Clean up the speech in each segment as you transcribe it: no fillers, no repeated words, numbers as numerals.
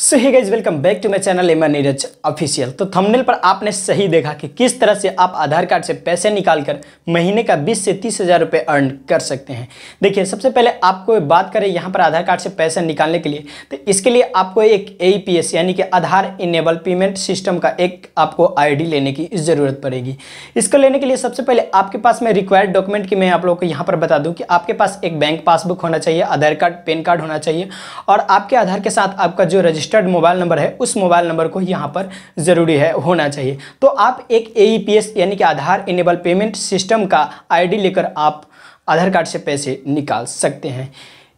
So hey guys, welcome back to my channel M Neeraj official. तो thumbnail पर आपने सही देखा कि किस तरह से आप आधार कार्ड से पैसे निकालकर महीने का 20 से 30 हज़ार रुपये अर्न कर सकते हैं। देखिए, सबसे पहले आपको बात करें यहाँ पर आधार कार्ड से पैसे निकालने के लिए, तो इसके लिए आपको एक AEPS यानी कि आधार इनेबल पेमेंट सिस्टम का एक आपको ID लेने की ज़रूरत पड़ेगी। इसको लेने के लिए सबसे पहले आपके पास में रिक्वायर्ड डॉक्यूमेंट की मैं आप लोगों को यहाँ पर बता दूँ कि आपके पास एक बैंक पासबुक होना चाहिए, आधार कार्ड, पैन कार्ड होना चाहिए और आपके आधार के साथ आपका जो रजिस्टर्ड मोबाइल नंबर है उस मोबाइल नंबर को यहाँ पर ज़रूरी है होना चाहिए। तो आप एक AEPS यानी कि आधार इनेबल पेमेंट सिस्टम का ID लेकर आप आधार कार्ड से पैसे निकाल सकते हैं।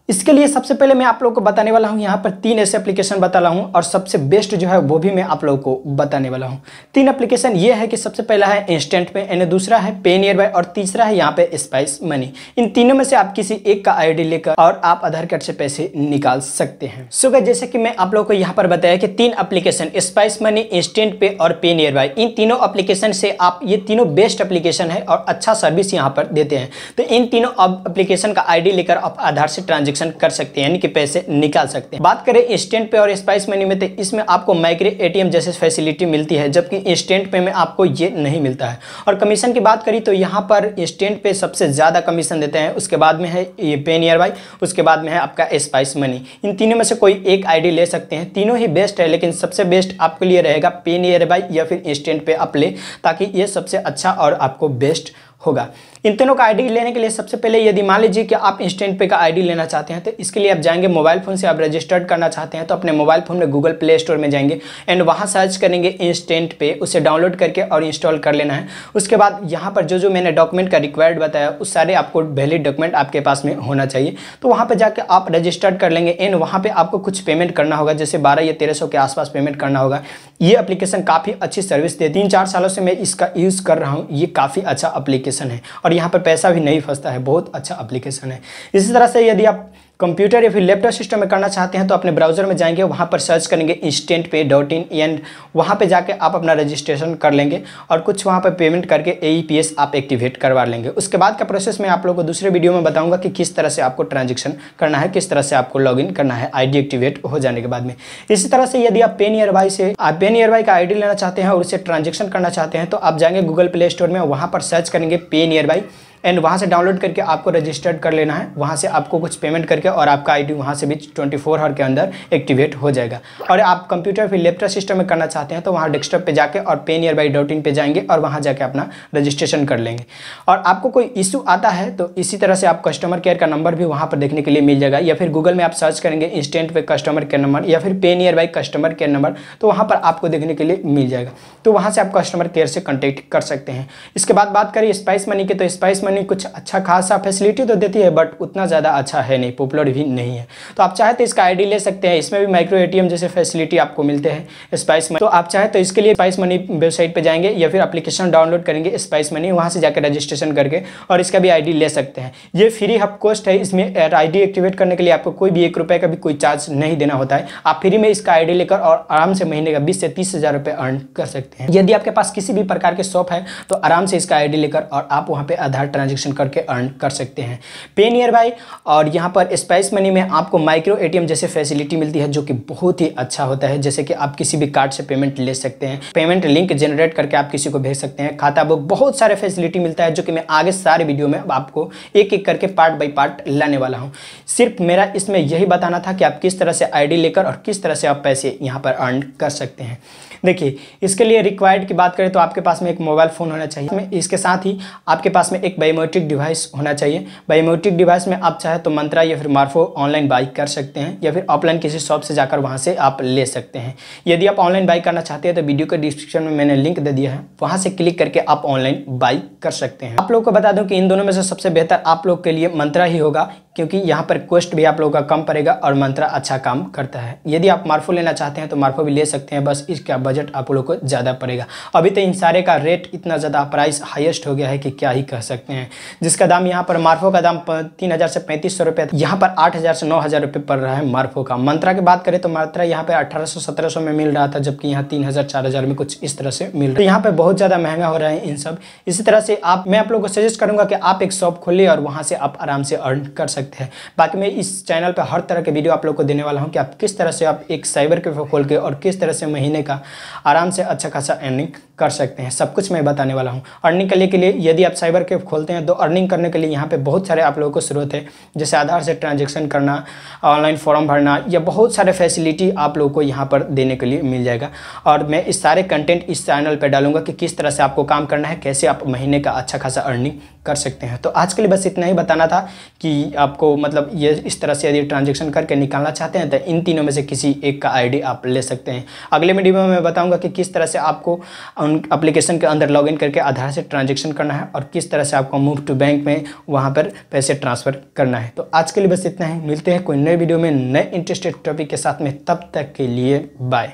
इसके लिए सबसे पहले मैं आप लोगों को बताने वाला हूं, यहाँ पर 3 ऐसे एप्लीकेशन बता रहा हूं और सबसे बेस्ट जो है वो भी मैं आप लोगों को बताने वाला हूं। 3 एप्लीकेशन ये है कि सबसे पहला है इंस्टेंट पे, यानी दूसरा है पे नियर बाय और तीसरा है यहाँ पे स्पाइस मनी। इन तीनों में से आप किसी एक का ID लेकर और आप आधार कार्ड से पैसे निकाल सकते हैं। सो गाइस, जैसे कि मैं आप लोगों को यहाँ पर बताया कि 3 एप्लीकेशन स्पाइस मनी, इंस्टेंट पे और पे नियर बाय, इन तीनों एप्लीकेशन से आप ये तीनों बेस्ट एप्लीकेशन है और अच्छा सर्विस यहाँ पर देते हैं। तो इन तीनों एप्लीकेशन का ID लेकर आप आधार से ट्रांजेक्शन कर सकते हैं यानी कि पैसे निकाल सकते हैं। बात करें इंस्टेंट पे और स्पाइस मनी में, तो इसमें आपको माइक्रो ATM जैसे फैसिलिटी मिलती है, जबकि इंस्टेंट पे में आपको ये नहीं मिलता है। और कमीशन की बात करी तो यहाँ पर इंस्टेंट पे सबसे ज़्यादा कमीशन देते हैं, उसके बाद में है ये पे नियर बाय, उसके बाद में है आपका स्पाइस मनी। इन तीनों में से कोई एक ID ले सकते हैं, तीनों ही बेस्ट है, लेकिन सबसे बेस्ट आपके लिए रहेगा पे नियर बाय या फिर इंस्टेंट पे आप ले, ताकि ये सबसे अच्छा और आपको बेस्ट होगा। इन तीनों का ID लेने के लिए सबसे पहले यदि मान लीजिए कि आप इंस्टेंट पे का ID लेना चाहते हैं, तो इसके लिए आप जाएंगे मोबाइल फ़ोन से आप रजिस्टर्ड करना चाहते हैं तो अपने मोबाइल फ़ोन में गूगल प्ले स्टोर में जाएंगे एंड वहाँ सर्च करेंगे इंस्टेंट पे, उसे डाउनलोड करके और इंस्टॉल कर लेना है। उसके बाद यहाँ पर जो मैंने डॉक्यूमेंट का रिक्वायर्ड बताया उस सारे आपको वैलिड डॉक्यूमेंट आपके पास में होना चाहिए। तो वहाँ पर जाकर आप रजिस्टर्ड कर लेंगे एंड वहाँ पर आपको कुछ पेमेंट करना होगा, जैसे 12 या 1300 के आसपास पेमेंट करना होगा। ये एप्लीकेशन काफ़ी अच्छी सर्विस देती है, 3-4 सालों से मैं इसका यूज़ कर रहा हूँ। ये काफ़ी अच्छा एप्लीकेशन है और यहाँ पर पैसा भी नहीं फंसता है, बहुत अच्छा एप्लीकेशन है। इसी तरह से यदि आप कंप्यूटर या फिर लैपटॉप सिस्टम में करना चाहते हैं तो अपने ब्राउज़र में जाएंगे, वहाँ पर सर्च करेंगे instantpay.in एंड वहाँ पे जाके आप अपना रजिस्ट्रेशन कर लेंगे और कुछ वहाँ पर पेमेंट करके AEPS आप एक्टिवेट करवा लेंगे। उसके बाद का प्रोसेस मैं आप लोगों को दूसरे वीडियो में बताऊँगा कि किस तरह से आपको ट्रांजेक्शन करना है, किस तरह से आपको लॉगिन करना है ID एक्टिवेट हो जाने के बाद में। इसी तरह से यदि आप पे नियर बाय से पे नियर बाय का ID लेना चाहते हैं और उससे ट्रांजेक्शन करना चाहते हैं तो आप जाएंगे गूगल प्ले स्टोर में, वहाँ पर सर्च करेंगे पे नियर बाय एंड वहाँ से डाउनलोड करके आपको रजिस्टर्ड कर लेना है। वहाँ से आपको कुछ पेमेंट करके और आपका ID वहाँ से भी 24 आवर के अंदर एक्टिवेट हो जाएगा। और आप कंप्यूटर फिर लैपटॉप सिस्टम में करना चाहते हैं तो वहाँ डेस्कटॉप पे जाके और panearby.in पे जाएंगे और वहाँ जाके अपना रजिस्ट्रेशन कर लेंगे। और आपको कोई इशू आता है तो इसी तरह से आप कस्टमर केयर का नंबर भी वहाँ पर देखने के लिए मिल जाएगा, या फिर गूगल में आप सर्च करेंगे इंस्टेंट पे कस्टमर केयर नंबर या फिर पे near by customer care number, तो वहाँ पर आपको देखने के लिए मिल जाएगा। तो वहाँ से आप कस्टमर केयर से कॉन्टेक्ट कर सकते हैं। इसके बाद बात करें स्पाइस मनी की, तो स्पाइस मनी कुछ अच्छा खासा फैसिलिटी तो देती है बट उतना ज़्यादा अच्छा है नहीं, पॉपुलर भी नहीं है। तो आप चाहे तो इसका ID ले सकते हैं, इसमें भी माइक्रो ATM जैसे फैसिलिटी आपको मिलते हैं स्पाइस मनी। तो आप चाहे तो इसके लिए स्पाइस मनी वेबसाइट पे जाएंगे या फिर एप्लीकेशन डाउनलोड करेंगे स्पाइस मनी, वहाँ से जाकर रजिस्ट्रेशन करके और इसका भी ID ले सकते हैं। ये फ्री ऑफ कॉस्ट है, इसमें ID एक्टिवेट करने के लिए आपको कोई भी 1 रुपये का भी कोई चार्ज नहीं देना होता है। आप फ्री में इसका ID लेकर और आराम से महीने का 20 से 30 हज़ार रुपये अर्न कर सकते हैं। यदि आपके पास किसी भी प्रकार के शॉप है तो आराम से इसका ID लेकर और आप वहाँ पर आधार ट्रांजेक्शन करके अर्न कर सकते हैं। पे नियर बाय और यहाँ पर स्पाइस मनी में आपको माइक्रो ATM जैसे फैसिलिटी मिलती है जो कि बहुत ही अच्छा होता है, जैसे कि आप किसी भी कार्ड से पेमेंट ले सकते हैं, पेमेंट लिंक जनरेट करके आप किसी को भेज सकते हैं, खाता बुक, बहुत सारे फैसिलिटी मिलता है जो कि मैं आगे सारे वीडियो में आपको एक एक करके पार्ट बाय पार्ट लाने वाला हूँ। सिर्फ मेरा इसमें यही बताना था कि आप किस तरह से ID लेकर और किस तरह से आप पैसे यहाँ पर अर्न कर सकते हैं। देखिए, इसके लिए रिक्वायर्ड की बात करें तो आपके पास में एक मोबाइल फ़ोन होना चाहिए, इसके साथ ही आपके पास में एक बायोमेट्रिक डिवाइस होना चाहिए। बायोमेट्रिक डिवाइस में आप चाहे तो मंत्रा या फिर मार्फो ऑनलाइन बाई कर सकते हैं या फिर ऑफलाइन किसी शॉप से जाकर वहां से आप ले सकते हैं। यदि आप ऑनलाइन बाई करना चाहते हैं तो वीडियो के डिस्क्रिप्शन में मैंने लिंक दे दिया है, वहां से क्लिक करके आप ऑनलाइन बाई कर सकते हैं। आप लोगों को बता दूं कि इन दोनों में से सबसे बेहतर आप लोग के लिए मंत्रा ही होगा, क्योंकि यहाँ पर कॉस्ट भी आप लोगों का कम पड़ेगा और मंत्रा अच्छा काम करता है। यदि आप मार्फो लेना चाहते हैं तो मार्फो भी ले सकते हैं, बस इसका बजट आप लोगों को ज़्यादा पड़ेगा। अभी तो इन सारे का रेट इतना ज़्यादा प्राइस हाईएस्ट हो गया है कि क्या ही कह सकते हैं, जिसका दाम यहाँ पर मार्फो का दाम 3000 से 3500 रुपये, यहाँ पर 8000 से 9000 रुपये पड़ रहा है मार्फो का। मंत्रा की बात करें तो मंत्रा यहाँ पे 1800-1700 में मिल रहा था, जबकि यहाँ 3000-4000 में कुछ इस तरह से मिल रहा है। तो यहाँ पे बहुत ज़्यादा महंगा हो रहा है इन सब। इसी तरह से मैं आप लोगों को सजेस्ट करूँगा कि आप एक शॉप खोलिए और वहाँ से आप आराम से अर्न कर सकते हैं। सकते हैं। बाकी मैं इस चैनल पर हर तरह के वीडियो आप लोग को देने वाला हूँ कि आप किस तरह से आप एक साइबर कैफे खोल के और किस तरह से महीने का आराम से अच्छा खासा अर्निंग कर सकते हैं, सब कुछ मैं बताने वाला हूँ। अर्निंग करने के लिए यदि आप साइबर कैफे खोलते हैं तो अर्निंग करने के लिए यहाँ पे बहुत सारे आप लोगों को स्रोत है, जैसे आधार से ट्रांजैक्शन करना, ऑनलाइन फॉर्म भरना, या बहुत सारे फैसिलिटी आप लोगों को यहाँ पर देने के लिए मिल जाएगा। और मैं इस सारे कंटेंट इस चैनल पर डालूंगा कि किस तरह से आपको काम करना है, कैसे आप महीने का अच्छा खासा अर्निंग कर सकते हैं। तो आज के लिए बस इतना ही बताना था कि आपको मतलब ये इस तरह से यदि ट्रांजैक्शन करके निकालना चाहते हैं तो इन तीनों में से किसी एक का आईडी आप ले सकते हैं। अगले वीडियो में मैं बताऊंगा कि किस तरह से आपको उन एप्लीकेशन के अंदर लॉगिन करके आधार से ट्रांजैक्शन करना है और किस तरह से आपको मूव टू बैंक में वहाँ पर पैसे ट्रांसफ़र करना है। तो आज के लिए बस इतना ही, मिलते हैं कोई नए वीडियो में नए इंटरेस्टेड टॉपिक के साथ में, तब तक के लिए बाय।